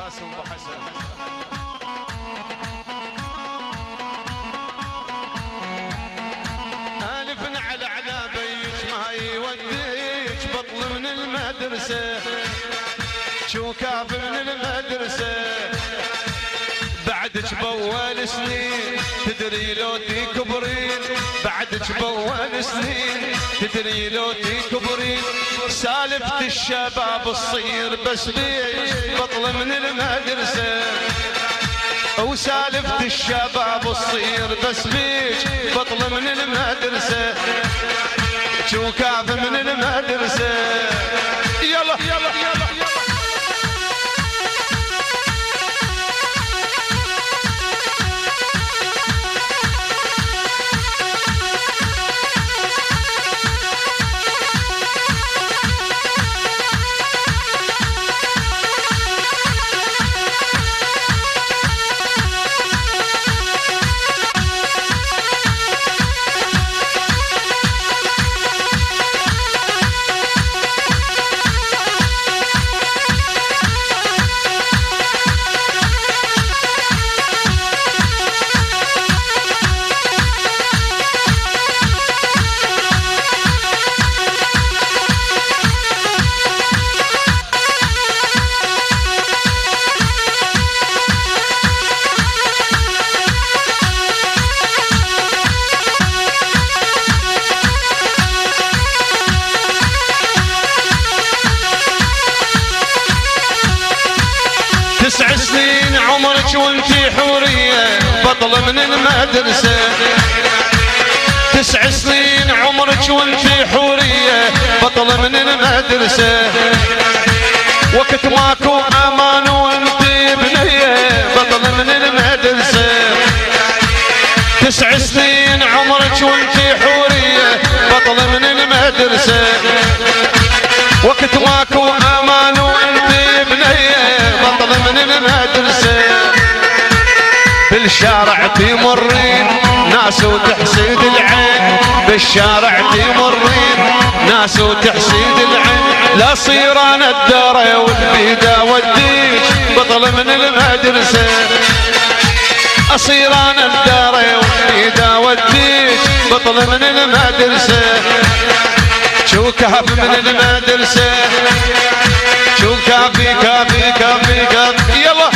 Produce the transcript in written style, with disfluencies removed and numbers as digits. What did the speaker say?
قاسم ابو حسن. الف على بيك ما يوديك بطل من المدرسه، شو كاف من المدرسه بعدك بول سنين تدري لو تكبرين، بعدك بول سنين تدري لو تكبرين، سالفة الشباب تصير بس بيك بطل من المدرسة، وسالفة الشباب تصير بس بيك بطل من المدرسة، شو كاف من المدرسة. يلا يلا يلا عمرك وانتي حورية بطل من المدرسة، 9 سنين عمرك وانتي حورية بطل من المدرسة، وقت ماكو امان وانتي بنية بطل من المدرسة، 9 سنين عمرك وانتي حورية بطل من المدرسة، وقت ماكو امان وانتي بنية بطل من المدرسة، بالشارع تمرين ناس وتحسد العين، بالشارع تمرين ناس وتحسد العين، لا صير انا الدري والبيدا وديك بطل من المدرسة، اصير انا الدري والبيدا وديك بطل من المدرسة، شو كهف من المدرسة، شو كافي كافي كافي كافي. يلا